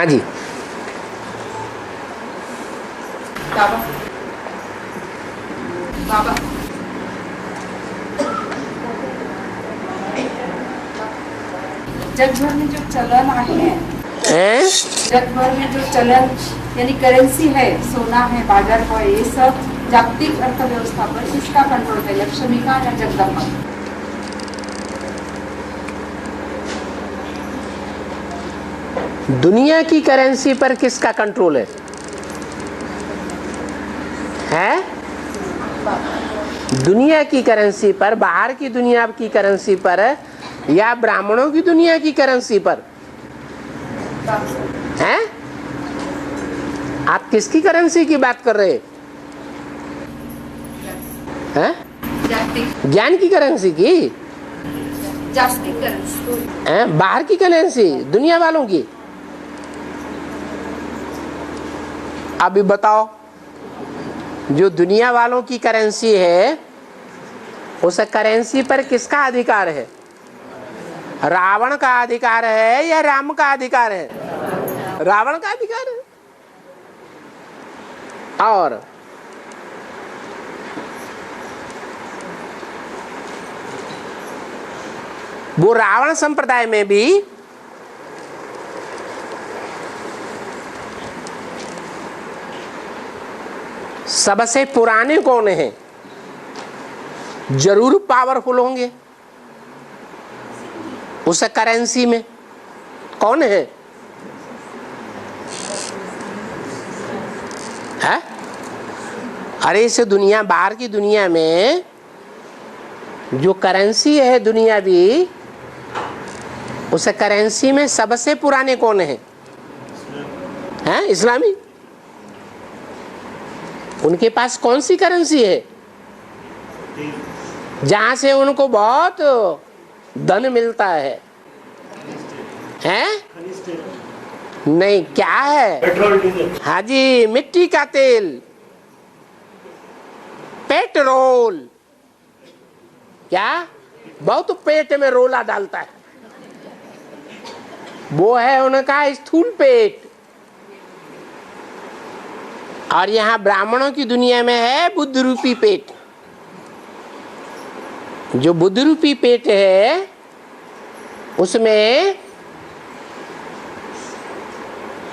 हाँ जी। बाबा बाबा जग भर में जो चलन है, जग भर में जो चलन यानी करेंसी है, सोना है, बाजार है, ये सब जागतिक अर्थव्यवस्था पर किसका कंट्रोल है, लक्ष्मी का या जगदम्बा? दुनिया की करेंसी पर किसका कंट्रोल है? दुनिया की करेंसी पर, बाहर की दुनिया की करेंसी पर, या ब्राह्मणों की दुनिया की करेंसी पर? हैं? आप किसकी करेंसी की बात कर रहे हैं? ज्ञान की करेंसी की? जागतिक करेंसी। बाहर की करेंसी दुनिया वालों की? अभी बताओ, जो दुनिया वालों की करेंसी है उस करेंसी पर किसका अधिकार है? रावण का अधिकार है या राम का अधिकार है? रावण का अधिकार है। और वो रावण संप्रदाय में भी सबसे पुराने कौन हैं? जरूर पावरफुल होंगे। उस करेंसी में कौन है? अरे इस दुनिया, बाहर की दुनिया में जो करेंसी है दुनियावी, उस करेंसी में सबसे पुराने कौन हैं? इस्लामी। उनके पास कौन सी करेंसी है जहां से उनको बहुत धन मिलता है? नहीं, क्या है? हाँ जी, मिट्टी का तेल, पेट्रोल। क्या? बहुत पेट में रोला डालता है, वो है उनका स्थूल पेट। और यहाँ ब्राह्मणों की दुनिया में है बुद्ध रूपी पेट। जो बुद्ध रूपी पेट है उसमें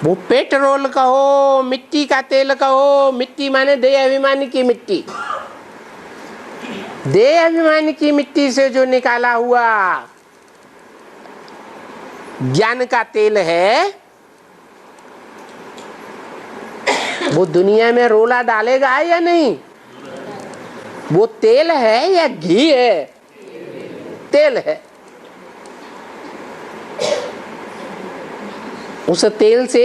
वो पेट्रोल कहो, मिट्टी का तेल कहो, मिट्टी माने देह अभिमानी की मिट्टी, देह अभिमानी की मिट्टी से जो निकाला हुआ ज्ञान का तेल है, वो दुनिया में रोला डालेगा या नहीं? वो तेल है या घी है? तेल है। उस तेल से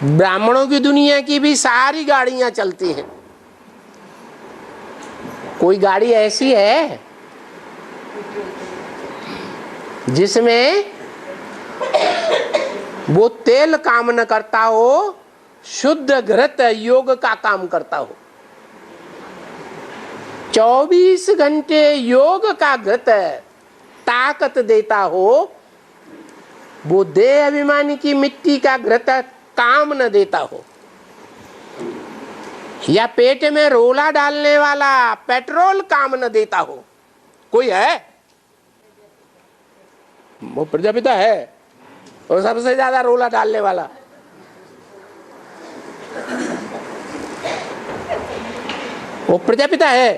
ब्राह्मणों की दुनिया की भी सारी गाड़ियां चलती हैं। कोई गाड़ी ऐसी है जिसमें वो तेल काम न करता हो, शुद्ध घृत योग का काम करता हो। 24 घंटे योग का घृत ताकत देता हो, वो देह अभिमानी की मिट्टी का घृत काम न देता हो। या पेट में रोला डालने वाला पेट्रोल काम न देता हो। कोई है? वो प्रजापिता है, और सबसे ज्यादा रोला डालने वाला। वो प्रजापिता है।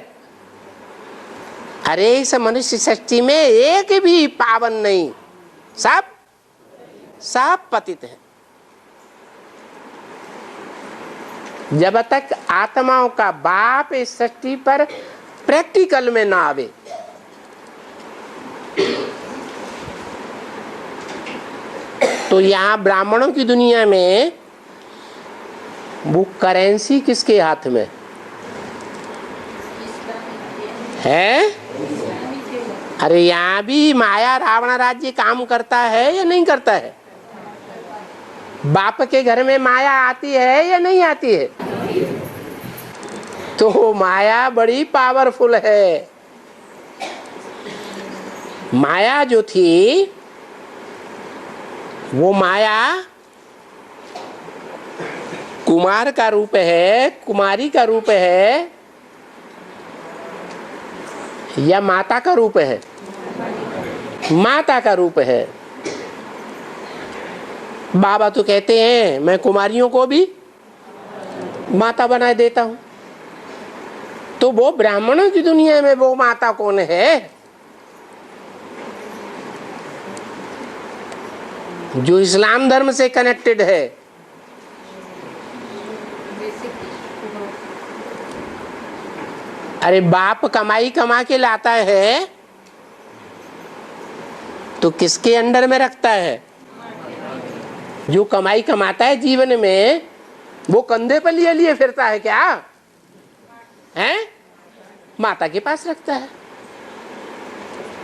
अरे इस मनुष्य सृष्टि में एक भी पावन नहीं, सब पतित है। जब तक आत्माओं का बाप इस सृष्टि पर प्रैक्टिकल में ना आवे, तो यहाँ ब्राह्मणों की दुनिया में वो करेंसी किसके हाथ में है? अरे यहाँ भी माया रावण राज्य काम करता है या नहीं करता है? बाप के घर में माया आती है या नहीं आती है? तो माया बड़ी पावरफुल है। माया जो थी वो माया कुमार का रूप है, कुमारी का रूप है, या माता का रूप है? माता का रूप है। बाबा तो कहते हैं मैं कुमारियों को भी माता बना देता हूं। तो वो ब्राह्मणों की दुनिया में वो माता कौन है? जो इस्लाम धर्म से कनेक्टेड है। अरे बाप कमाई कमा के लाता है तो किसके अंडर में रखता है? जो कमाई कमाता है जीवन में, वो कंधे पर लिए लिए फिरता है क्या? हैं? माता के पास रखता है।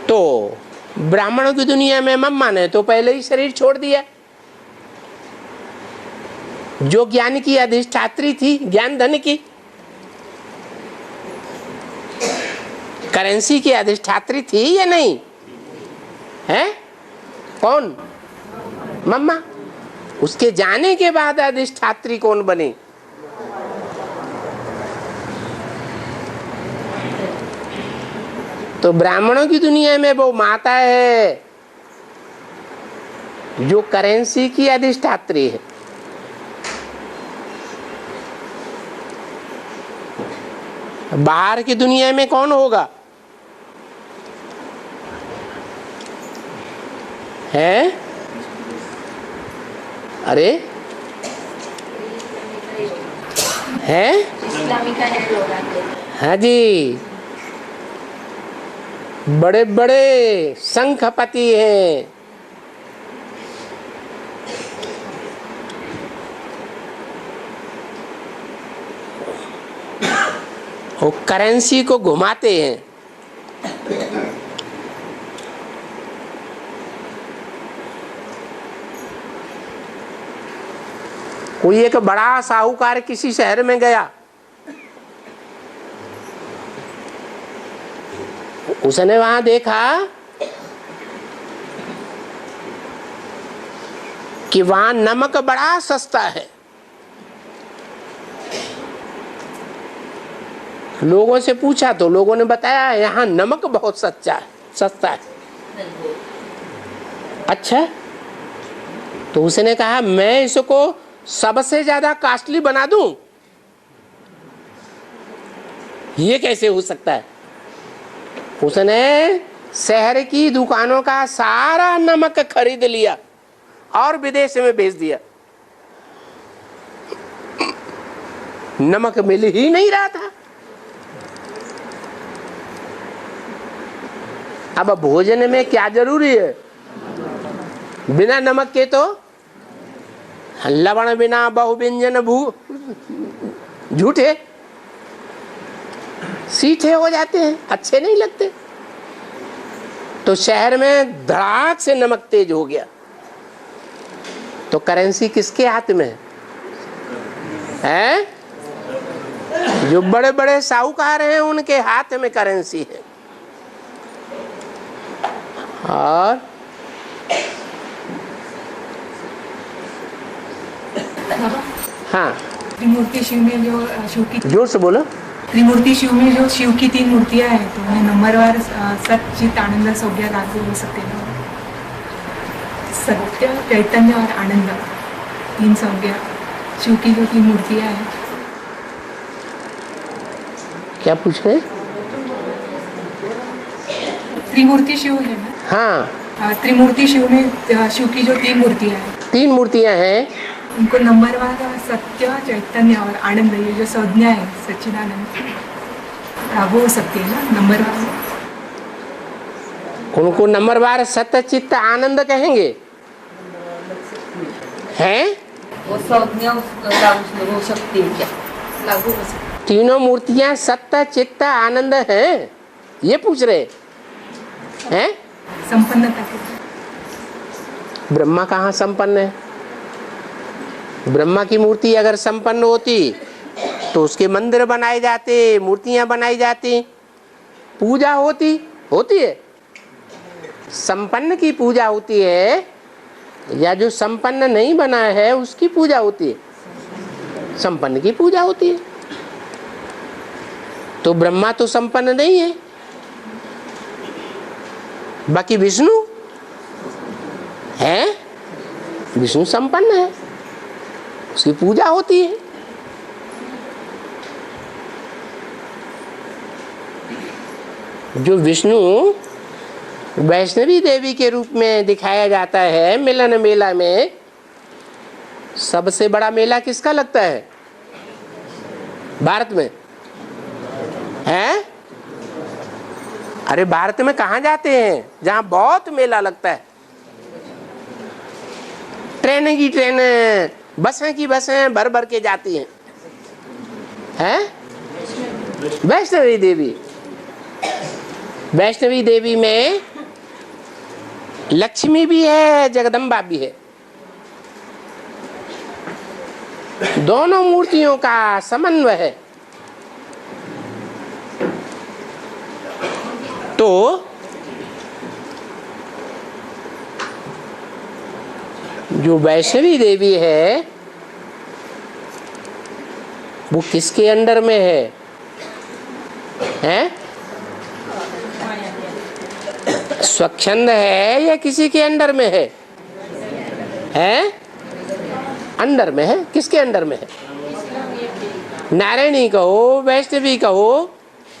तो ब्राह्मणों की दुनिया में मम्मा ने तो पहले ही शरीर छोड़ दिया। जो ज्ञान की अधिष्ठात्री थी, ज्ञान धन की, करेंसी की अधिष्ठात्री थी या नहीं है? कौन? मम्मा। उसके जाने के बाद अधिष्ठात्री कौन बनी? तो ब्राह्मणों की दुनिया में वो माता है जो करेंसी की अधिष्ठात्री है। बाहर की दुनिया में कौन होगा? है? अरे है? हाँ जी, बड़े बड़े संखपति हैं। वो करेंसी को घुमाते हैं। कोई एक बड़ा साहूकार किसी शहर में गया, उसने वहां देखा कि वहां नमक बड़ा सस्ता है। लोगों से पूछा तो लोगों ने बताया यहाँ नमक बहुत सस्ता है। अच्छा, तो उसने कहा मैं इसको सबसे ज्यादा कॉस्टली बना दूं, ये कैसे हो सकता है? उसने शहर की दुकानों का सारा नमक खरीद लिया और विदेश में भेज दिया। नमक मिल ही नहीं रहा था। अब भोजन में क्या जरूरी है? बिना नमक के तो लवण बिना बहु व्यंजन झूठे सीठे हो जाते हैं, अच्छे नहीं लगते। तो शहर में धड़ाक से नमक तेज हो गया। तो करेंसी किसके हाथ में है? जो बड़े बड़े साहूकार हैं उनके हाथ में करेंसी है। और हाँ, त्रिमूर्ति शिव में जो शिव की, जोर से बोलो। त्रिमूर्ति शिव में जो शिव की 3 मूर्तियां हैं, तो उन्हें नंबरवार सत चित आनंद संज्ञा लागू हो सकते हैं। सत्य, चैतन्य और आनंद, 3 संज्ञा शिव की जो 3 मूर्तियां हैं। क्या पूछ रहे? त्रिमूर्ति शिव है ना? हाँ, त्रिमूर्ति शिव में शिव की जो 3 मूर्तियां हैं, 3 मूर्तियां हैं, उनको नंबरवार सत्य, चैतन्य और आनंद, ये जो संज्ञा है सच्चिदानंद, लागू हो सकती है ना नंबरवार? उनको नंबरवार सत्य चित्त आनंद कहेंगे हैं? वो संज्ञा लागू हो सकती है क्या? लागू हो सकती है। तीनों मूर्तियां सत्य चित्त आनंद हैं, ये पूछ रहे हैं? संपन्नता के। ब्रह्मा कहाँ संपन्न है? ब्रह्मा की मूर्ति अगर संपन्न होती तो उसके मंदिर बनाए जाते, मूर्तियां बनाई जाती, पूजा होती है। संपन्न की पूजा होती है या जो संपन्न नहीं बना है उसकी पूजा होती है, संपन्न की पूजा होती है। तो ब्रह्मा तो संपन्न नहीं है, बाकी विष्णु है, विष्णु संपन्न है, उसकी पूजा होती है। जो विष्णु वैष्णवी देवी के रूप में दिखाया जाता है मिलन मेला में, सबसे बड़ा मेला किसका लगता है भारत में? हैं? अरे भारत में कहाँ जाते हैं जहाँ बहुत मेला लगता है? ट्रेन की ट्रेनें, बसें की बसें भर भर के जाती हैं। हैं? वैष्णवी देवी, वैष्णवी देवी में लक्ष्मी भी है, जगदम्बा भी है। दोनों मूर्तियों का समन्वय है। तो जो वैष्णवी देवी है वो किसके अंडर में है? हैं? स्वच्छंद है या किसी के अंडर में है? हैं? अंडर में है। किसके अंडर में है? नारायणी कहो, वैष्णवी कहो,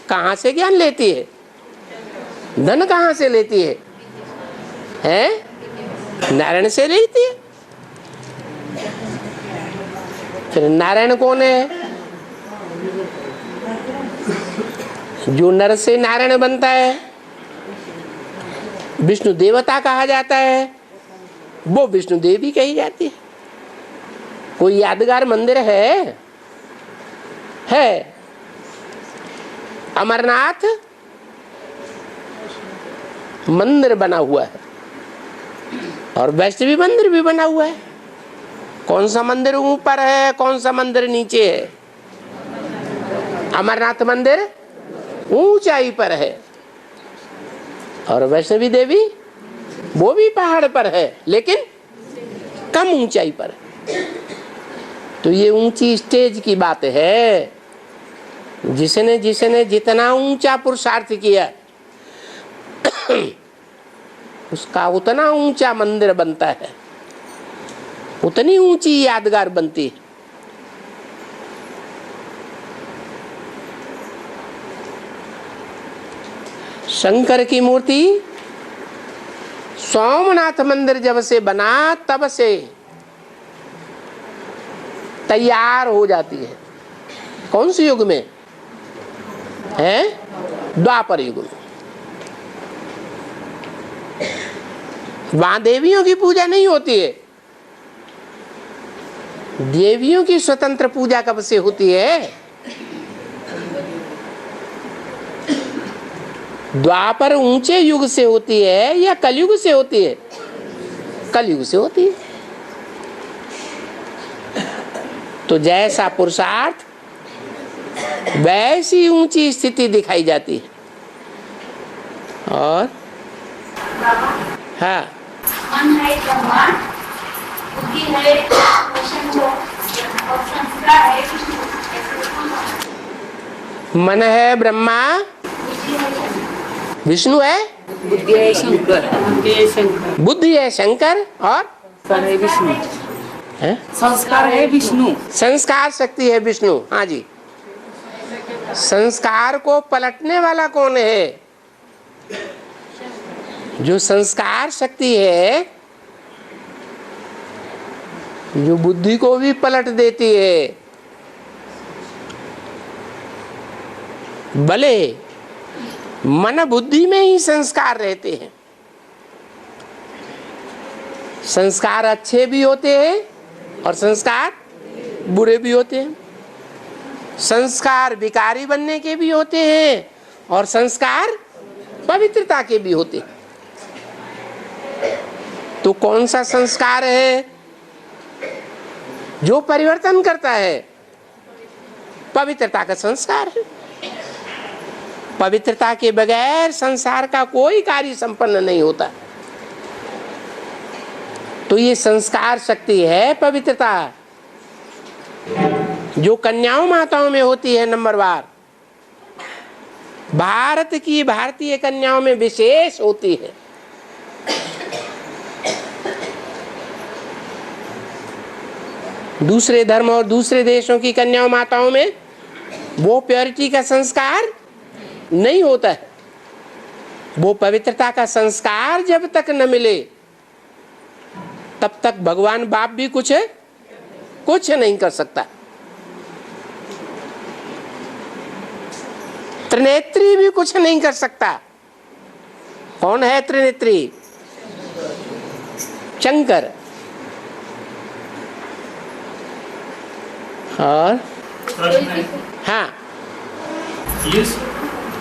कहाँ से ज्ञान लेती है? धन कहाँ से लेती है? हैं? नारायण से लेती है। फिर नारायण कौन है? जो नर से नारायण बनता है, विष्णु देवता कहा जाता है, वो विष्णु देवी कही जाती है। कोई यादगार मंदिर है? अमरनाथ मंदिर बना हुआ है और वैष्णवी मंदिर भी बना हुआ है। कौन सा मंदिर ऊपर है, कौन सा मंदिर नीचे है? अमरनाथ मंदिर ऊंचाई पर है और वैष्णवी देवी वो भी पहाड़ पर है लेकिन कम ऊंचाई पर है। तो ये ऊंची स्टेज की बात है। जिसने जिसने जितना ऊंचा पुरुषार्थ किया उसका उतना ऊंचा मंदिर बनता है, उतनी ऊंची यादगार बनती है। शंकर की मूर्ति सोमनाथ मंदिर जब से बना तब से तैयार हो जाती है। कौन से युग में है? द्वापर युग में। वहां देवियों की पूजा नहीं होती है। देवियों की स्वतंत्र पूजा कब से होती है? द्वापर ऊंचे युग से होती है या कलयुग से होती है? कलयुग से होती है। तो जैसा पुरुषार्थ वैसी ऊंची स्थिति दिखाई जाती है। और हाँ, मन है ब्रह्मा, बुद्धि है विष्णु और संस्कार है विष्णु। मन है ब्रह्मा, विष्णु है, बुद्धि है शंकर, बुद्धि है शंकर और है विष्णु है? संस्कार है विष्णु। संस्कार शक्ति है विष्णु। हाँ जी। संस्कार को पलटने वाला कौन है? जो संस्कार शक्ति है, जो बुद्धि को भी पलट देती है। भले मन बुद्धि में ही संस्कार रहते हैं, संस्कार अच्छे भी होते हैं और संस्कार बुरे भी होते हैं। संस्कार विकारी बनने के भी होते हैं और संस्कार पवित्रता के भी होते हैं। तो कौन सा संस्कार है जो परिवर्तन करता है? पवित्रता का संस्कार है। पवित्रता के बगैर संसार का कोई कार्य संपन्न नहीं होता। तो ये संस्कार शक्ति है पवित्रता, जो कन्याओं माताओं में होती है नंबरवार, भारत की भारतीय कन्याओं में विशेष होती है। दूसरे धर्म और दूसरे देशों की कन्याओं माताओं में वो प्योरिटी का संस्कार नहीं होता है। वो पवित्रता का संस्कार जब तक न मिले तब तक भगवान बाप भी कुछ नहीं कर सकता। त्रिनेत्री भी कुछ नहीं कर सकता। कौन है त्रिनेत्री? शंकर। और हाँ, इस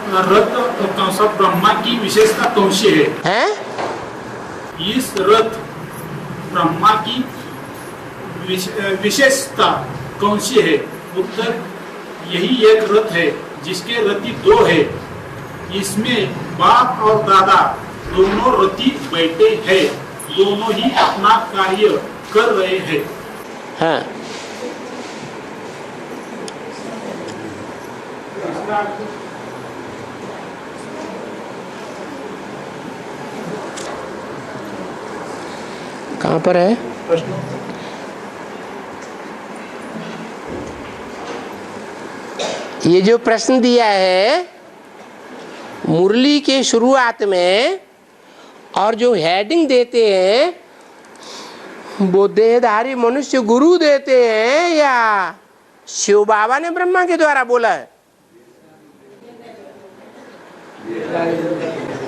रथ कौन सा ब्रह्मा की विशेषता कौन सी है? इस रथ ब्रह्मा की विशेषता कौन सी है? उत्तर, यही एक रथ है जिसके रथी दो है। इसमें बाप और दादा दोनों रथी बैठे हैं, दोनों ही अपना कार्य कर रहे हैं। हाँ, कहाँ पर है? ये जो प्रश्न दिया है मुरली के शुरुआत में और जो हेडिंग देते हैं वो देहधारी मनुष्य गुरु देते हैं या शिव बाबा ने ब्रह्मा के द्वारा बोला है?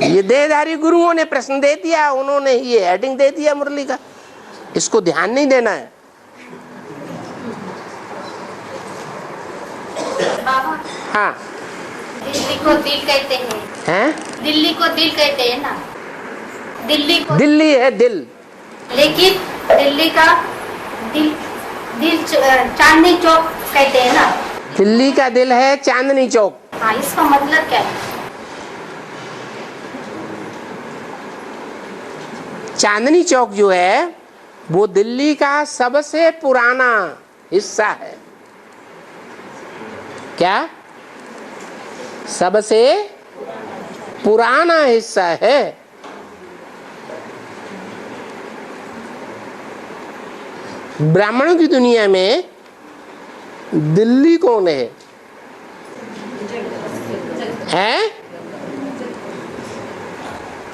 ये देहधारी गुरुओं ने प्रश्न दे दिया, उन्होंने ये हेडिंग दे दिया मुरली का। इसको ध्यान नहीं देना है। बाबा, हाँ, दिल्ली को दिल कहते हैं। दिल्ली को दिल कहते हैं ना। दिल्ली है दिल, लेकिन दिल्ली का दिल चांदनी चौक कहते हैं ना। दिल्ली का दिल है चांदनी चौक। हाँ, इसका मतलब क्या है? चांदनी चौक जो है वो दिल्ली का सबसे पुराना हिस्सा है। क्या? सबसे पुराना हिस्सा है। ब्राह्मणों की दुनिया में दिल्ली कौन है?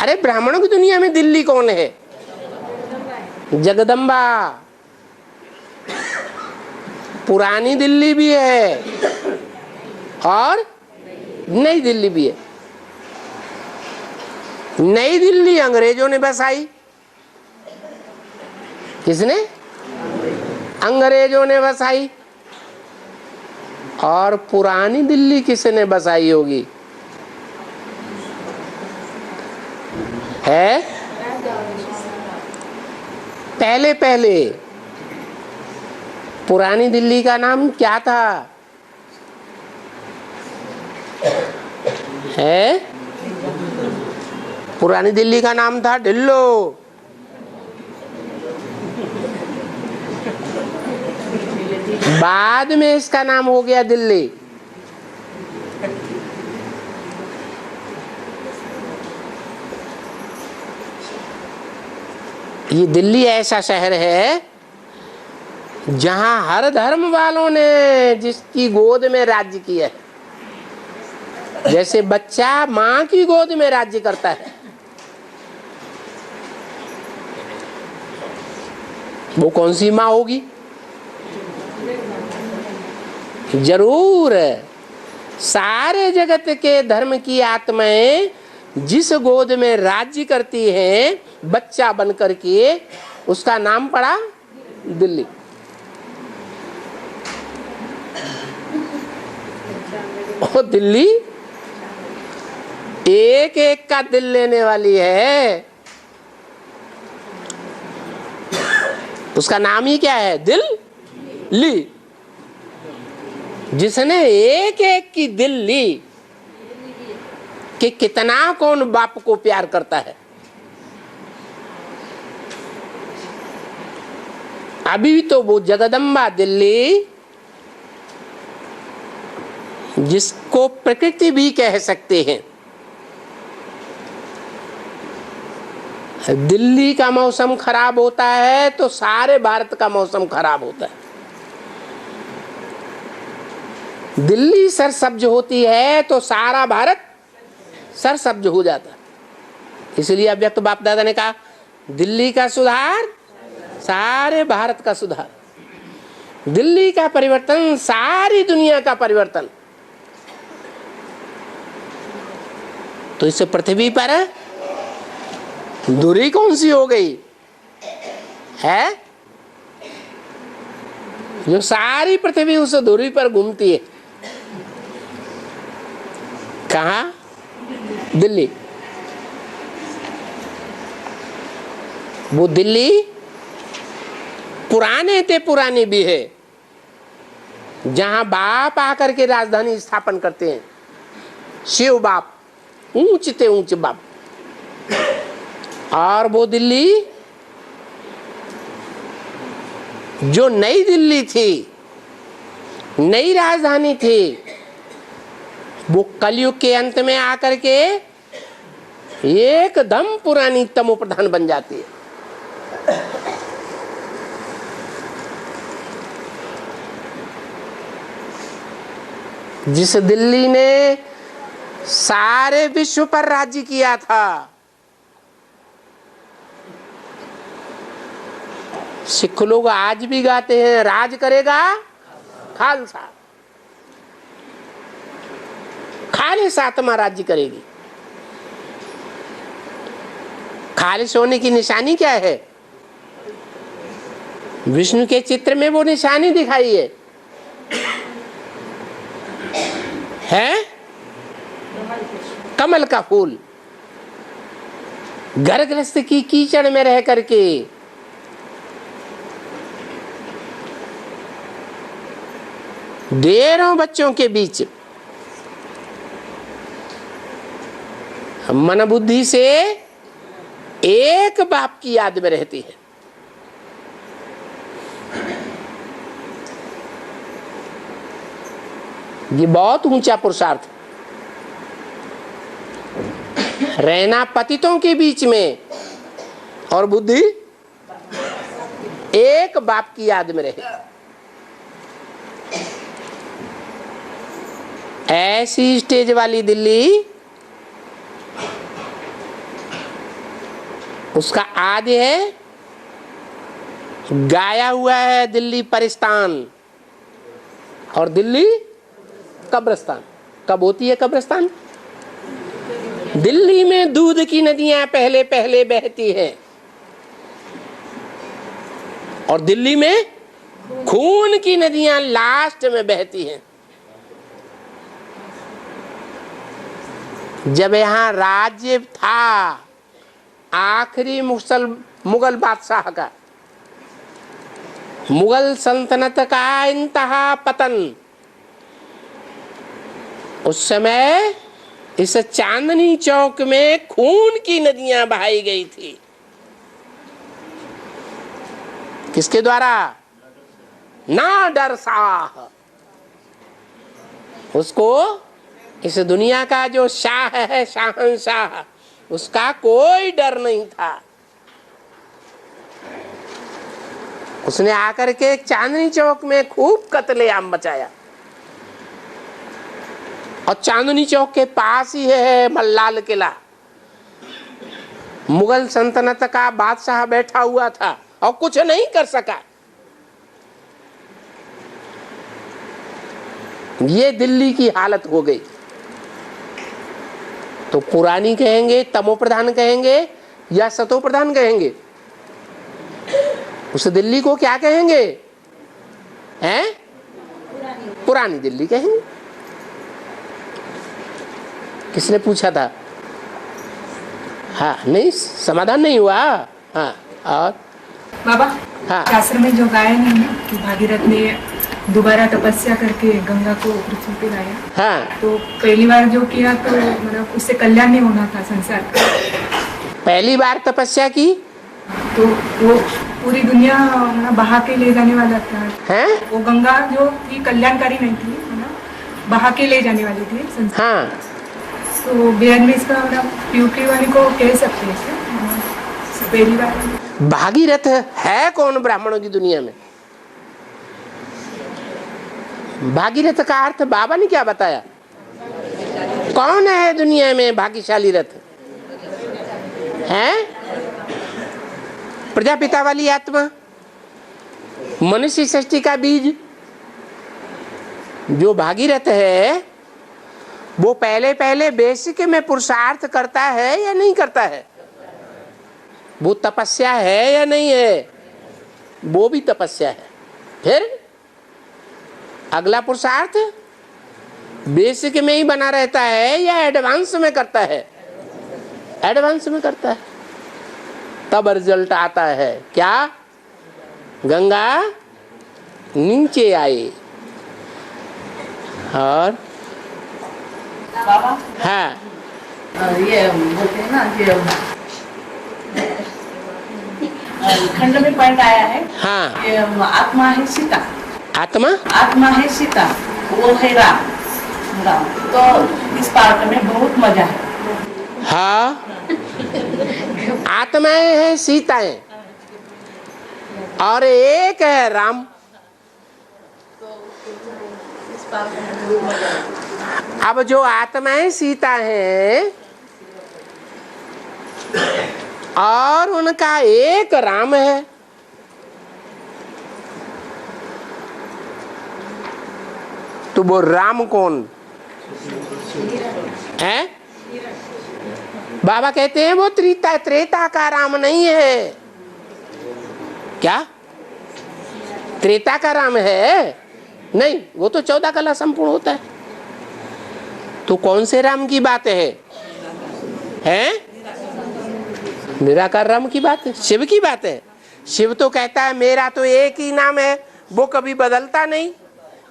अरे ब्राह्मणों की दुनिया में दिल्ली कौन है? जगदम्बा। पुरानी दिल्ली भी है और नई दिल्ली भी है। नई दिल्ली अंग्रेजों ने बसाई। किसने? अंग्रेजों ने बसाई। और पुरानी दिल्ली किसने बसाई होगी? है पहले पुरानी दिल्ली का नाम क्या था? है पुरानी दिल्ली का नाम था ढिल्लो। बाद में इसका नाम हो गया दिल्ली। ये दिल्ली ऐसा शहर है जहां हर धर्म वालों ने जिसकी गोद में राज्य किया है। जैसे बच्चा मां की गोद में राज्य करता है, वो कौन सी मां होगी? जरूर सारे जगत के धर्म की आत्माएं जिस गोद में राज्य करती हैं बच्चा बनकर के, उसका नाम पड़ा दिल्ली। ओ दिल्ली एक एक का दिल लेने वाली है। उसका नाम ही क्या है? दिल्ली। जिसने एक एक की दिल ली कि कितना कौन बाप को प्यार करता है। अभी तो वो जगदम्बा दिल्ली, जिसको प्रकृति भी कह सकते हैं, दिल्ली का मौसम खराब होता है तो सारे भारत का मौसम खराब होता है। दिल्ली सरसब्ज होती है तो सारा भारत सरसब्ज हो जाता है। इसलिए अव्यक्त बाप दादा ने कहा दिल्ली का सुधार सारे भारत का सुधार, दिल्ली का परिवर्तन सारी दुनिया का परिवर्तन। तो इससे पृथ्वी पर दूरी कौन सी हो गई है? जो सारी पृथ्वी उस दूरी पर घूमती है, कहाँ? दिल्ली। वो दिल्ली पुराने ते पुरानी भी है, जहां बाप आकर के राजधानी स्थापन करते हैं, शिव बाप, ऊंच ते ऊंच बाप। और वो दिल्ली जो नई दिल्ली थी, नई राजधानी थी, वो कलयुग के अंत में आकर के एकदम पुरानी तमो प्रधान बन जाती है। जिस दिल्ली ने सारे विश्व पर राज्य किया था, सिख लोग आज भी गाते हैं, राज करेगा खालसा, खालिस आत्मा राज्य करेगी। खालिस होने की निशानी क्या है? विष्णु के चित्र में वो निशानी दिखाई है कमल का फूल। घर गृहस्थ की कीचड़ में रह करके ढेरों बच्चों के बीच मन बुद्धि से एक बाप की याद में रहती है। ये बहुत ऊंचा पुरुषार्थ, रहना पतितों के बीच में और बुद्धि एक बाप की याद में रहे। ऐसी स्टेज वाली दिल्ली, उसका आदि है, गाया हुआ है दिल्ली परिस्तान और दिल्ली कब्रिस्तान। कब होती है कब्रिस्तान? दिल्ली में दूध की नदियां पहले पहले बहती हैं और दिल्ली में खून की नदियां लास्ट में बहती हैं। जब यहां राज्य था आखिरी मुगल बादशाह का, मुगल सल्तनत का इंतहा पतन, उस समय इस चांदनी चौक में खून की नदियां बहाई गई थी। किसके द्वारा? नाडर शाह। उसको इस दुनिया का जो शाह है, शाहंशाह, उसका कोई डर नहीं था। उसने आकर के चांदनी चौक में खूब कत्लेआम मचाया और चांदनी चौक के पास ही है मल्लाल किला। मुगल सल्तनत का बादशाह बैठा हुआ था और कुछ नहीं कर सका। ये दिल्ली की हालत हो गई। तो पुरानी कहेंगे, तमो प्रधान कहेंगे या सतो प्रधान कहेंगे? उस दिल्ली को क्या कहेंगे? हैं? पुरानी दिल्ली कहेंगे। किसने पूछा था? हाँ, नहीं, समाधान नहीं हुआ। हाँ, और बाबा, हाँ, शास्त्र में जो गायन है ना कि भागीरथ ने दोबारा तपस्या करके गंगा को पृथ्वी पे लाया, हाँ, तो पहली बार जो किया तो मतलब उससे कल्याण नहीं होना था संसार का। पहली बार तपस्या की तो वो पूरी दुनिया ना बहा के ले जाने वाला था। हैं? वो गंगा जो थी कल्याणकारी नहीं थी, है ना, बहा के ले जाने वाली थी संसार। हाँ, तो बेहद में इसका प्यूटी वाली को कह सकते हैं इसे, पहली बार। भागीरथ है कौन ब्राह्मणों की दुनिया में? भागीरथ का अर्थ बाबा ने क्या बताया? कौन है दुनिया में भाग्यशाली रथ? है प्रजापिता वाली आत्मा, मनुष्य सृष्टि का बीज। जो भागीरथ है वो पहले पहले बेसिक में पुरुषार्थ करता है या नहीं करता है? वो तपस्या है या नहीं है? वो भी तपस्या है। फिर अगला पुरुषार्थ बेसिक में ही बना रहता है या एडवांस में करता है? एडवांस में करता है। तब रिजल्ट आता है क्या? गंगा नीचे आए। और बाबा हाँ, ये बोलते हैं ना कि खंड में पॉइंट आया है। हाँ, ये आत्मा है सीता, आत्मा आत्मा है सीता, वो है राम। तो इस पार्ट में बहुत मजा है। हाँ, आत्माएं हैं सीताएं और एक है राम। अब जो आत्माएं सीता हैं और उनका एक राम है, तो वो राम कौन है? बाबा कहते हैं वो त्रेता का राम नहीं है। क्या त्रेता का राम है? नहीं, वो तो 14 कला संपूर्ण होता है। तो कौन से राम की बात है? हैं? निराकार राम की बात है, शिव की बात है। शिव तो कहता है मेरा तो एक ही नाम है, वो कभी बदलता नहीं,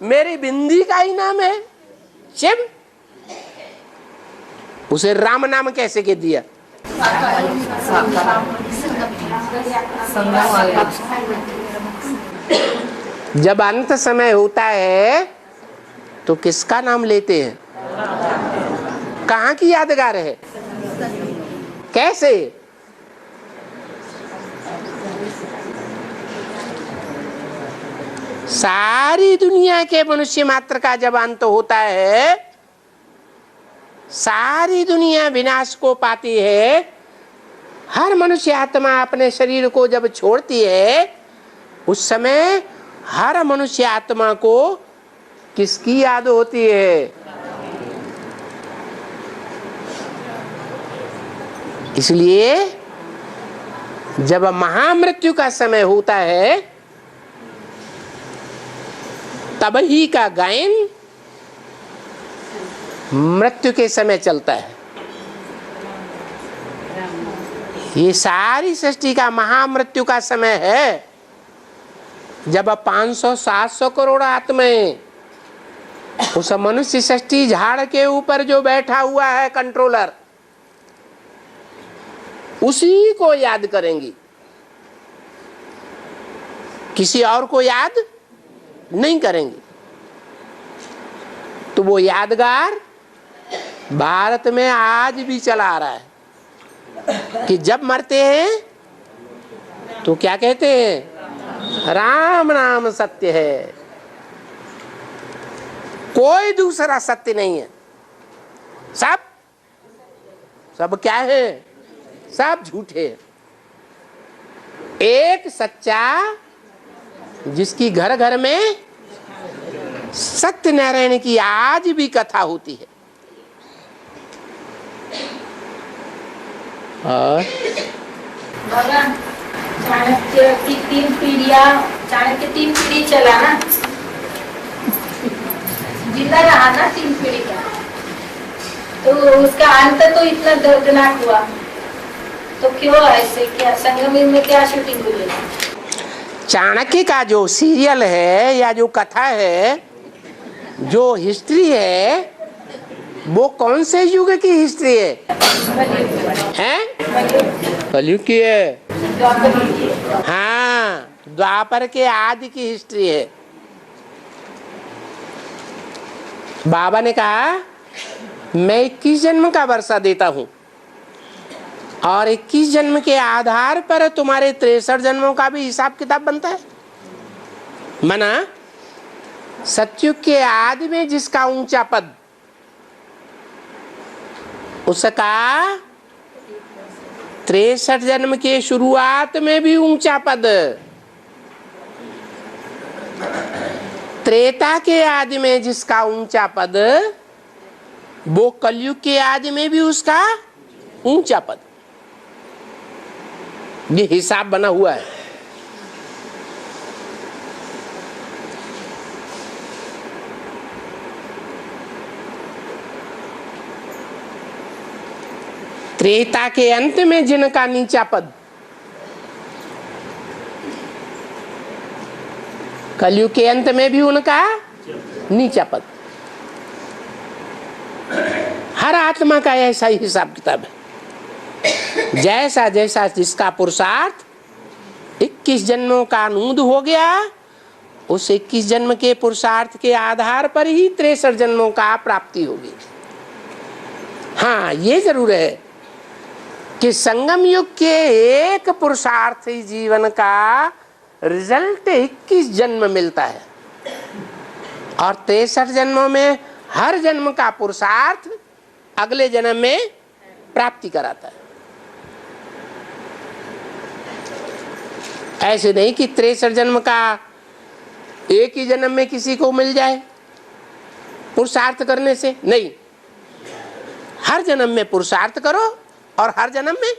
मेरी बिंदी का ही नाम है शिव। उसे राम नाम कैसे कह दिया? जब अंत समय होता है तो किसका नाम लेते हैं? कहाँ की यादगार है? कैसे? सारी दुनिया के मनुष्य मात्र का जब अंत होता है, सारी दुनिया विनाश को पाती है, हर मनुष्य आत्मा अपने शरीर को जब छोड़ती है, उस समय हर मनुष्य आत्मा को किसकी याद होती है? इसलिए जब महामृत्यु का समय होता है तब ही का गायन मृत्यु के समय चलता है। ये सारी सृष्टि का महामृत्यु का समय है, जब 500-700 करोड़ आत्माएं उस मनुष्य सृष्टि झाड़ के ऊपर जो बैठा हुआ है कंट्रोलर, उसी को याद करेंगी, किसी और को याद नहीं करेंगी। तो वो यादगार भारत में आज भी चला आ रहा है कि जब मरते हैं तो क्या कहते हैं? राम नाम सत्य है, कोई दूसरा सत्य नहीं है। सब क्या है? सब झूठे। एक सच्चा जिसकी घर घर में सत्यनारायण की आज भी कथा होती है। और भगवान चाणक्य की 3 पीढ़ियां, चाणक्य 3 पीढ़ी चला ना, जिंदा रहा ना 3 पीढ़ी का, तो उसका अंत तो इतना दर्दनाक हुआ। तो क्यों ऐसे, क्या संगम में क्या शूटिंग हुई? चाणक्य का जो सीरियल है या जो कथा है, जो हिस्ट्री है, वो कौन से युग की हिस्ट्री है? हैं? कलयुग की है। हाँ, द्वापर के आदि की हिस्ट्री है। बाबा ने कहा मैं 21 जन्म का वर्षा देता हूं और 21 जन्म के आधार पर तुम्हारे 63 जन्मों का भी हिसाब किताब बनता है। मना सतयुग के आदि में जिसका ऊंचा पद, उसका 63 जन्म के शुरुआत में भी ऊंचा पद, त्रेता के आदि में जिसका ऊंचा पद, वो कलयुग के आदि में भी उसका ऊंचा पद। ये हिसाब बना हुआ है। त्रेता के अंत में जिनका नीचा पद, कलयुग के अंत में भी उनका नीचा पद। हर आत्मा का ऐसा ही हिसाब किताब है। जैसा जैसा जिसका पुरुषार्थ 21 जन्मों का अनूद हो गया, उस 21 जन्म के पुरुषार्थ के आधार पर ही 63 जन्मों का प्राप्ति होगी। हाँ, ये जरूर है कि संगम युग के एक पुरुषार्थ ही जीवन का रिजल्ट 21 जन्म मिलता है और 63 जन्मों में हर जन्म का पुरुषार्थ अगले जन्म में प्राप्ति कराता है। ऐसे नहीं कि 63 जन्म का एक ही जन्म में किसी को मिल जाए पुरुषार्थ करने से, नहीं। हर जन्म में पुरुषार्थ करो और हर जन्म में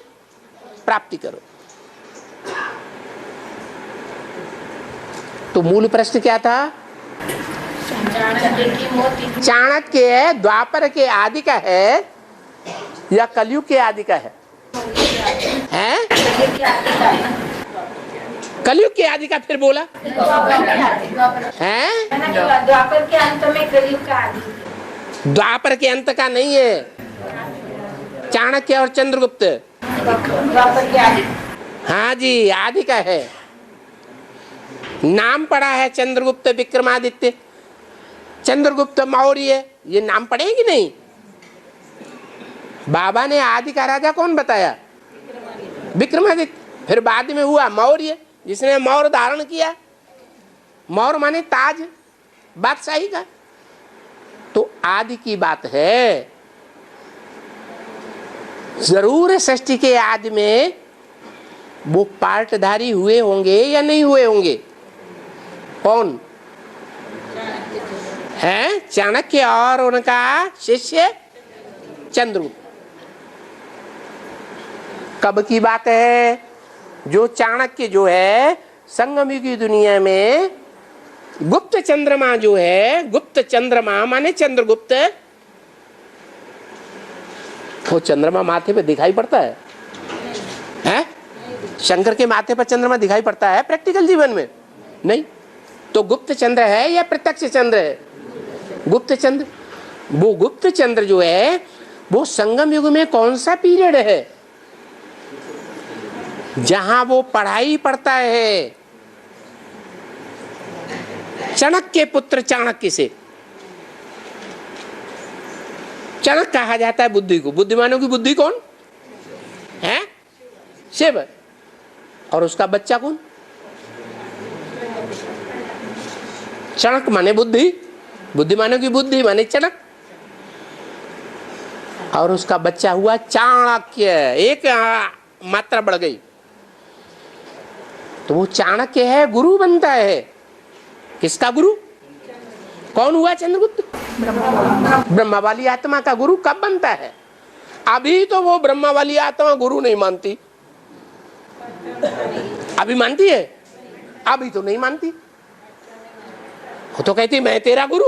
प्राप्ति करो। तो मूल प्रश्न क्या था? चाणक्य द्वापर के आदि का है या कलयुग के आदि का है? हैं? कलयुग के आदि का फिर बोला हैं? द्वापर के अंत में कलयुग का आदि। द्वापर के अंत का नहीं है, चाणक्य और चंद्रगुप्त द्वापर के आदि। हाँ जी, आदि का है। नाम पड़ा है चंद्रगुप्त विक्रमादित्य, चंद्रगुप्त मौर्य, ये नाम पड़े कि नहीं? बाबा ने आदि का राजा कौन बताया? विक्रमादित्य। फिर बाद में हुआ मौर्य, जिसने मौर्य धारण किया। मौर्य माने ताज, बादशाही का। तो आदि की बात है। जरूर सृष्टि के आदि में वो पार्टधारी हुए होंगे या नहीं हुए होंगे? कौन है? चाणक्य और उनका शिष्य चंद्रगुप्त। कब की बात है? जो चाणक्य जो है संगम युग की दुनिया में गुप्त चंद्रमा जो है, गुप्त चंद्रमा माने चंद्रगुप्त, वो चंद्रमा माथे पे दिखाई पड़ता है? हैं? शंकर के माथे पर चंद्रमा दिखाई पड़ता है प्रैक्टिकल जीवन में? नहीं। तो गुप्त चंद्र है या प्रत्यक्ष चंद्र है? गुप्त चंद्र। वो गुप्त चंद्र जो है वो संगम युग में कौन सा पीरियड है जहां वो पढ़ाई पढ़ता है चाणक्य के पुत्र चाणक्य से। चाणक्य कहा जाता है बुद्धि को। बुद्धिमानों की बुद्धि कौन है? शिव। और उसका बच्चा कौन? चाणक्य माने बुद्धि, बुद्धिमानों की बुद्धि माने चाणक्य, और उसका बच्चा हुआ चाणक्य। एक मात्रा बढ़ गई तो वो चाणक्य है, गुरु बनता है। किसका गुरु? कौन हुआ? चंद्रगुप्त। ब्रह्मा वाली आत्मा का गुरु कब बनता है? अभी तो वो ब्रह्मा वाली आत्मा गुरु नहीं मानती। अभी मानती है? अभी तो नहीं मानती। वो तो कहती मैं तेरा गुरु,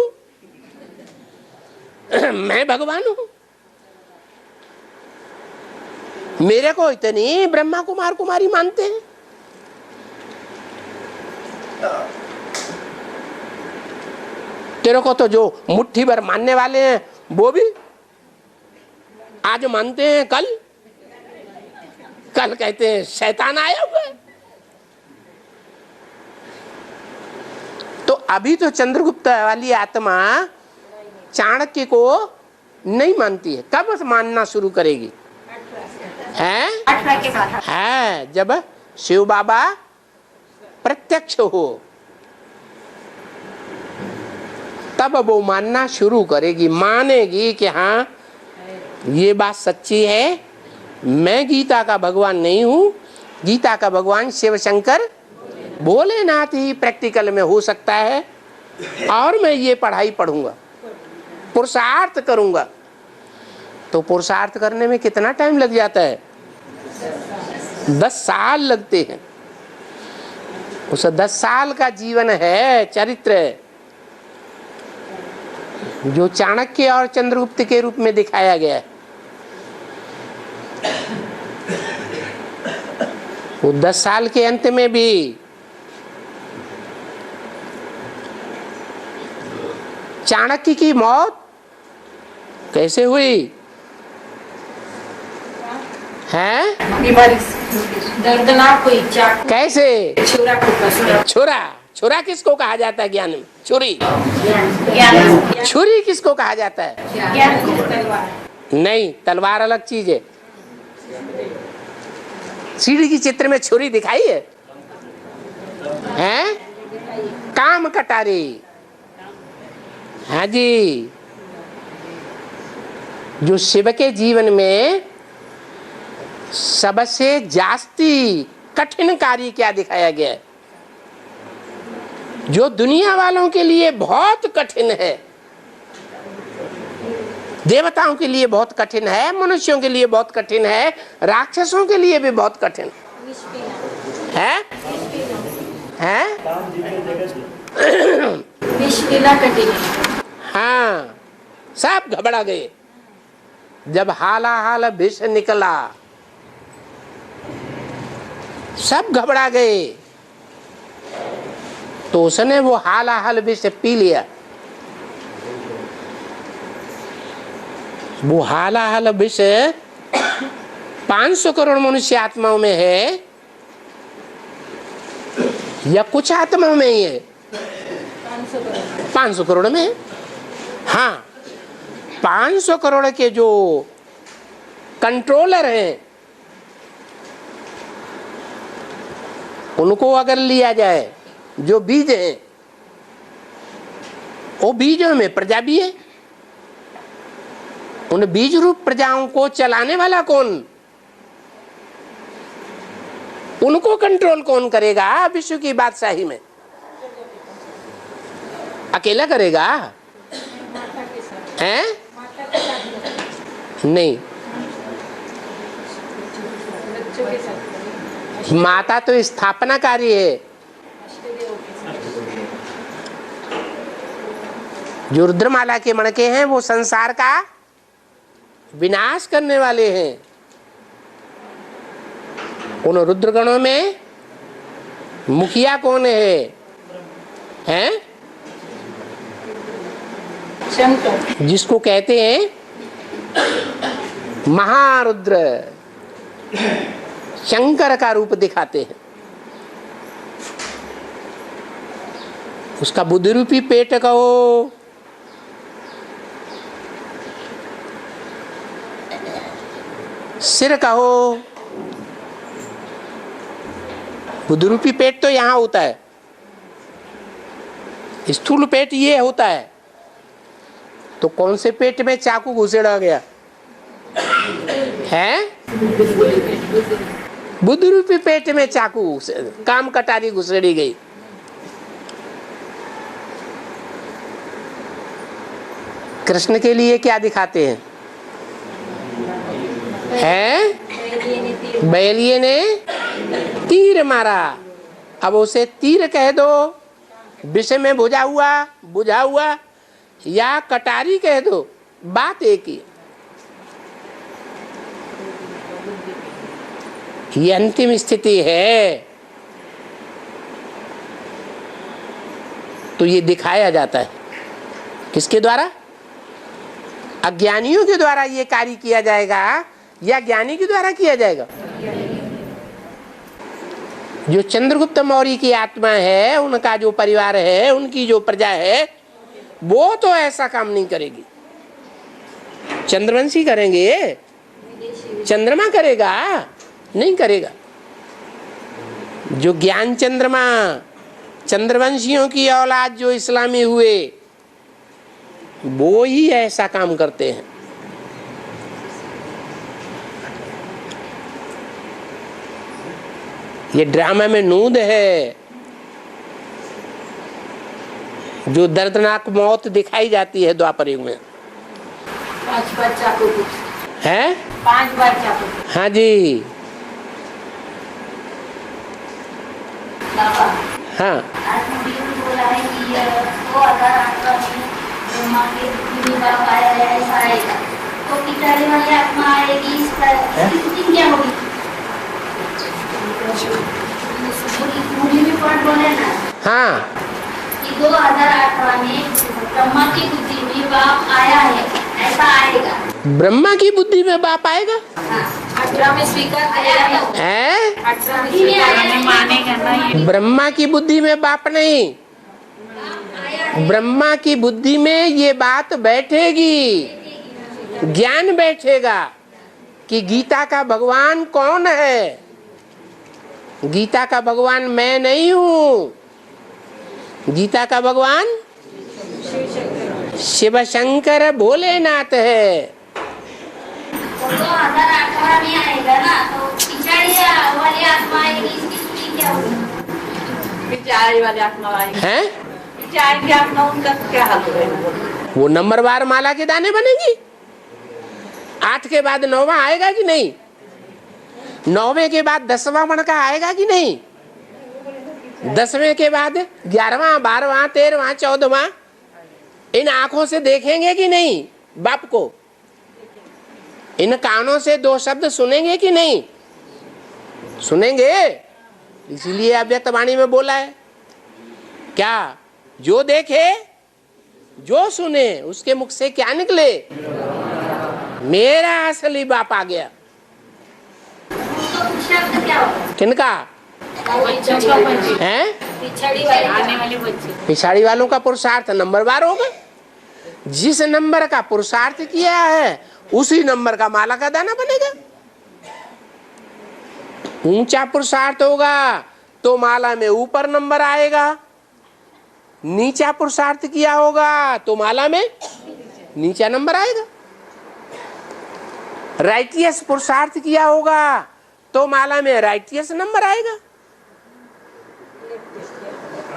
मैं भगवान हूं। मेरे को इतनी ब्रह्मा कुमार कुमारी मानते हैं। तेरे को तो जो मुट्ठी भर मानने वाले हैं वो भी आज मानते हैं, कल कहते हैं शैतान आया हुआ है। अभी तो चंद्रगुप्त वाली आत्मा चाणक्य को नहीं मानती है। कब मानना शुरू करेगी? हैं? 18 के बाद। है, जब शिव बाबा प्रत्यक्ष हो तब वो मानना शुरू करेगी, मानेगी कि हाँ ये बात सच्ची है, मैं गीता का भगवान नहीं हूँ, गीता का भगवान शिव शंकर भोलेनाथ ही प्रैक्टिकल में हो सकता है, और मैं ये पढ़ाई पढ़ूंगा, पुरुषार्थ करूंगा। तो पुरुषार्थ करने में कितना टाइम लग जाता है? 10 साल लगते हैं। उस 10 साल का जीवन है, चरित्र है, जो चाणक्य और चंद्रगुप्त के रूप में दिखाया गया है। वो 10 साल के अंत में भी चाणक्य की मौत कैसे हुई है? बीमारी दर्दनाक हुई। कैसे? छुरा को छुरा, छुरा किसको कहा जाता है ज्ञान में? छुरी, छुरी किसको कहा जाता है? ज्ञान को तलवार नहीं, तलवार अलग चीज है। सीढ़ी की चित्र में छुरी दिखाई है? हैं? काम कटारी। हाँ जी, जो शिव के जीवन में सबसे जास्ती कठिन कार्य क्या दिखाया गया है, जो दुनिया वालों के लिए बहुत कठिन है, देवताओं के लिए बहुत कठिन है, मनुष्यों के लिए बहुत कठिन है, राक्षसों के लिए भी बहुत कठिन है। हैं? हाँ, सब घबरा गए जब हालाहाल विष निकला, सब घबरा गए। तो उसने वो हालाहाल विष पी लिया। वो हालाहाल विष 500 करोड़ मनुष्य आत्माओं में है या कुछ आत्माओं में ही है? 500 करोड़ में है। हाँ, 500 करोड़ के जो कंट्रोलर हैं उनको अगर लिया जाए, जो बीज हैं, वो बीजों में प्रजा भी है। उन बीज रूप प्रजाओं को चलाने वाला कौन? उनको कंट्रोल कौन करेगा विश्व की बादशाही में? अकेला करेगा? हैं? नहीं, माता तो स्थापनाकारी है। जो रुद्रमाला के मणके हैं वो संसार का विनाश करने वाले हैं। उन रुद्रगणों में मुखिया कौन है? हैं? शंकर, जिसको कहते हैं महारुद्र, शंकर का रूप दिखाते हैं। उसका बुद्धि रूपी पेट कहो, सिर कहो, बुद्धि रूपी पेट तो यहां होता है, स्थूल पेट ये होता है। तो कौन से पेट में चाकू घुसेड़ा गया है? बुद्धि रूपी पेट में चाकू, काम कटारी घुसेड़ी गई। कृष्ण के लिए क्या दिखाते हैं? बैलिए ने तीर मारा। अब उसे तीर कह दो, विषय में बुझा हुआ, या कटारी कह दो, बात एक ही। ये अंतिम स्थिति है। तो ये दिखाया जाता है किसके द्वारा? अज्ञानियों के द्वारा ये कार्य किया जाएगा या ज्ञानी के द्वारा किया जाएगा? जो चंद्रगुप्त मौर्य की आत्मा है, उनका जो परिवार है, उनकी जो प्रजा है, वो तो ऐसा काम नहीं करेगी। चंद्रवंशी करेंगे, चंद्रमा करेगा? नहीं करेगा। जो ज्ञान चंद्रमा, चंद्रवंशियों की औलाद जो इस्लामी हुए, वो ही ऐसा काम करते हैं। ये ड्रामा में नूद है, जो दर्दनाक मौत दिखाई जाती है द्वापर युग में। 5 बच्चा को है 5 बच्चा को। हाँ जी, बाबा हाँ आज मुझे भी बोला है कि 2018 में ब्रह्मा के बुद्धि में बाप आया है, ऐसा आएगा तो पिछाड़ी वाली आत्मा आएगी, इसकी बुद्धि क्या होगी? मुझे भी पढ़ बोले ना हाँ, कि 2018 में ब्रह्मा की बुद्धि में बाप आया है, ऐसा आएगा। ब्रह्मा की बुद्धि में बाप आएगा? 18 में स्वीकार आया है? 18 में आया मानेगा ना। ब्रह्मा की बुद्धि में बाप नहीं, ब्रह्मा की बुद्धि में ये बात बैठेगी, ज्ञान बैठेगा कि गीता का भगवान कौन है। गीता का भगवान मैं नहीं हूँ, गीता का भगवान शिव शंकर भोलेनाथ है। 2018 में आएगा ना, तो पिछाड़ी वाली आत्मा आएगी, इसकी स्थिति क्या होगी? पिछाड़ी वाली आत्मा आएगी, हैं? पिछाड़ी की आत्मा उनका क्या हाल होगा? वो नंबरवार माला के दाने बनेगी। 8 के बाद 9वां आएगा कि नहीं? 9वें के बाद 10वां मणका आएगा कि नहीं? 10वें के बाद 11वां, 12वां, 13वां, 14वां इन आंखों से देखेंगे कि नहीं बाप को? इन कानों से 2 शब्द सुनेंगे कि नहीं? सुनेंगे। इसीलिए अव्यक्त वाणी में बोला है क्या? जो देखे, जो सुने, उसके मुख से क्या निकले? मेरा असली बाप आ गया। शब्द क्या होगा? किनका है? पिछाड़ी वाले आने वाले बच्चे। पिछाड़ी वालों का पुरुषार्थ नंबरवार होगा। जिस नंबर का पुरुषार्थ किया है उसी नंबर का माला का दाना बनेगा। ऊंचा पुरुषार्थ होगा तो माला में ऊपर नंबर आएगा, नीचा पुरुषार्थ किया होगा तो माला में नीचा नंबर आएगा। राइटियस पुरुषार्थ किया होगा तो माला में राइटियस नंबर आएगा,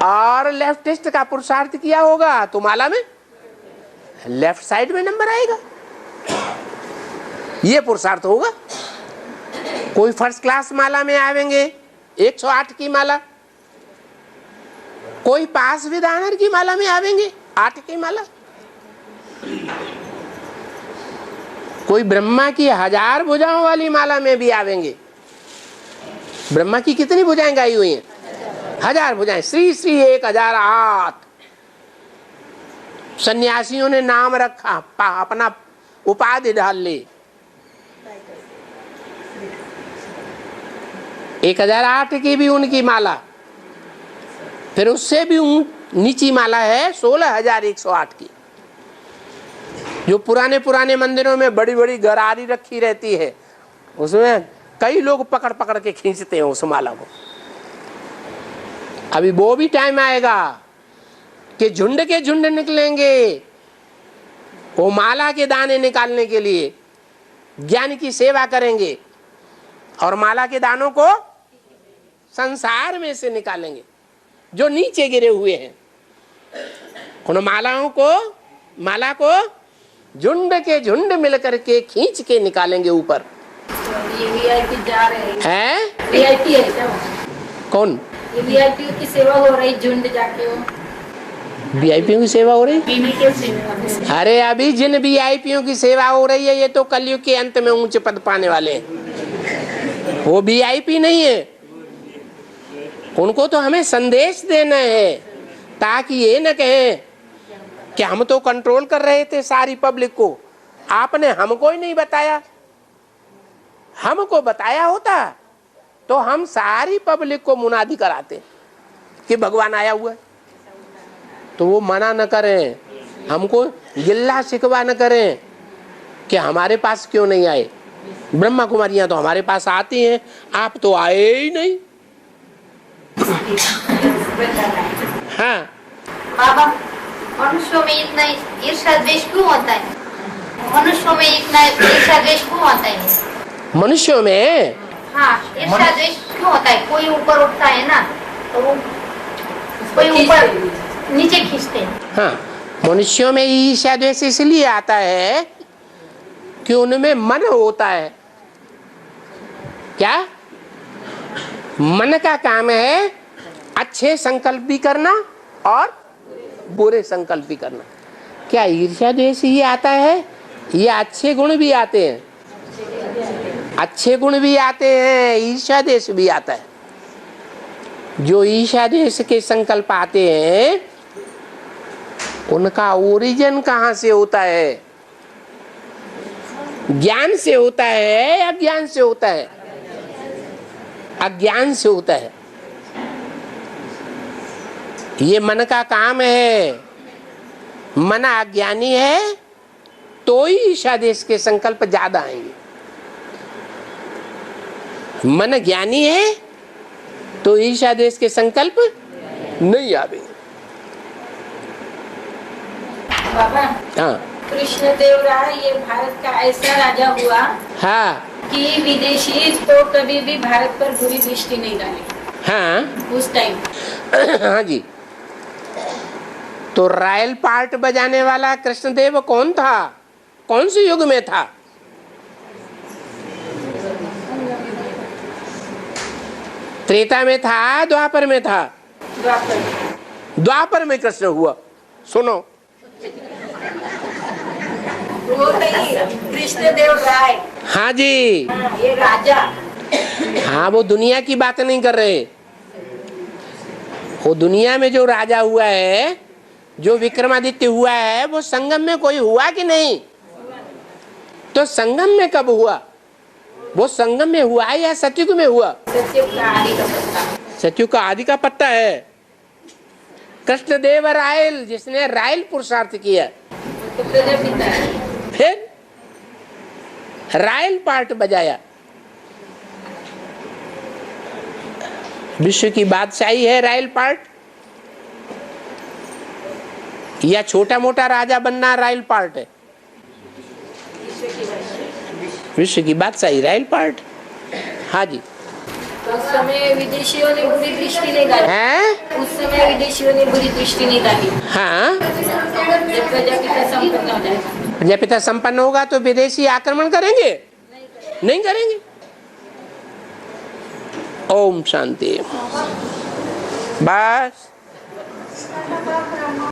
और लेफ्टिस्ट का पुरुषार्थ किया होगा तो माला में लेफ्ट साइड में नंबर आएगा। ये पुरुषार्थ होगा। कोई फर्स्ट क्लास माला में आवेंगे 108 की माला, कोई पास विद ऑनर की माला में आवेंगे 8 की माला, कोई ब्रह्मा की 1000 भुजाओं वाली माला में भी आवेंगे। ब्रह्मा की कितनी भुजाएं गाई हुई हैं? 1000 भुजाएं। श्री श्री 1008। सन्यासियों ने नाम रखा, अपना उपाधि डाल ली। 1008 की भी उनकी माला, फिर उससे भी नीची माला है 16108 की, जो पुराने पुराने मंदिरों में बड़ी बड़ी गरारी रखी रहती है, उसमें कई लोग पकड़ पकड़ के खींचते हैं उस माला को। अभी वो भी टाइम आएगा कि झुंड के झुंड निकलेंगे वो माला के दाने निकालने के लिए, ज्ञान की सेवा करेंगे और माला के दानों को संसार में से निकालेंगे जो नीचे गिरे हुए हैं। उन माला को झुंड के झुंड मिलकर के खींच के निकालेंगे ऊपर। ये वीआईपी जा रहे हैं? वीआईपी है क्या? कौन? ये वीआईपी की सेवा हो रही, झुंड जाके वो वीआईपीओ की सेवा हो रही? के सेवा। अरे अभी जिन वीआईपीओ की सेवा हो रही है ये तो कलयुग के अंत में ऊंचे पद पाने वाले हैं, वो वीआईपी नहीं है। उनको तो हमें संदेश देना है ताकि ये न कहें कि हम तो कंट्रोल कर रहे थे सारी पब्लिक को, आपने हमको ही नहीं बताया। हमको बताया होता तो हम सारी पब्लिक को मुनादी कराते कि भगवान आया हुआ है। तो वो मना न करें, हमको गिल्ला शिकवा न करें कि हमारे पास क्यों नहीं आए। ब्रह्मा कुमारियां तो हमारे पास आती हैं, आप तो आए ही नहीं। हाँ बाबा, मनुष्यों में इतना ईर्ष्या द्वेष क्यों होता है? मनुष्यों में इतना ईर्ष्या द्वेष क्यों होता है? मनुष्यों में हाँ, ईर्ष्या द्वेष क्यों होता है? कोई ऊपर उठता है ना तो वो कोई ऊपर नीचे खींचते हैं। हाँ, मनुष्यों में ईर्ष्या द्वेष इसलिए आता है कि उनमें मन होता है। क्या? मन का काम है अच्छे संकल्प भी करना और बुरे संकल्प भी करना। क्या ईर्ष्या द्वेष ये आता है? ये अच्छे गुण भी आते हैं, अच्छे गुण भी आते हैं, ईर्ष्या द्वेष भी आता है। जो ईर्ष्या द्वेष के संकल्प आते हैं उनका ओरिजिन कहाँ से होता है? ज्ञान से होता है, अज्ञान से होता है? अज्ञान से होता है। ये मन का काम है। मन अज्ञानी है तो ही ईर्ष्या द्वेष के संकल्प ज्यादा आएंगे। मन ज्ञानी है तो ईर्ष्या द्वेष के संकल्प नहीं आवेंगे। बाबा, हाँ कृष्णदेव राय ये भारत का ऐसा राजा हुआ हाँ कि विदेशी तो कभी भी भारत पर बुरी दृष्टि नहीं डाली हाँ उस टाइम। हाँ जी। तो रॉयल पार्ट बजाने वाला कृष्णदेव कौन था? कौन से युग में था? त्रेता में था, द्वापर में था? द्वापर में कृष्ण हुआ। सुनो, वो कृष्णदेव राय। हाँ जी, ये राजा। हाँ वो दुनिया की बात नहीं कर रहे। वो दुनिया में जो राजा हुआ है, जो विक्रमादित्य हुआ है, वो संगम में कोई हुआ कि नहीं? तो संगम में कब हुआ? वो संगम में हुआ है या सतयुग में हुआ? सतयुग का आदि का पत्ता। सतयुग का आदि का पत्ता है। कृष्णदेव रायल, जिसने रायल पुरुषार्थ किया, तो प्रजापिता है। फिर रायल पार्ट बजाया। विश्व की बादशाही है रायल पार्ट, या छोटा मोटा राजा बनना रायल पार्ट है? विश्व की बादशाही रायल पार्ट। हाँ जी। तो उस समय विदेशियों ने बुरी दृष्टि नहीं डाली हैं? उस समय विदेशियों ने बुरी दृष्टि नहीं डाली। हाँ, जब प्रजापिता संपन्न हो जाए, प्रजापिता संपन्न होगा तो विदेशी आक्रमण करेंगे? नहीं करेंगे। ओम शांति। बस।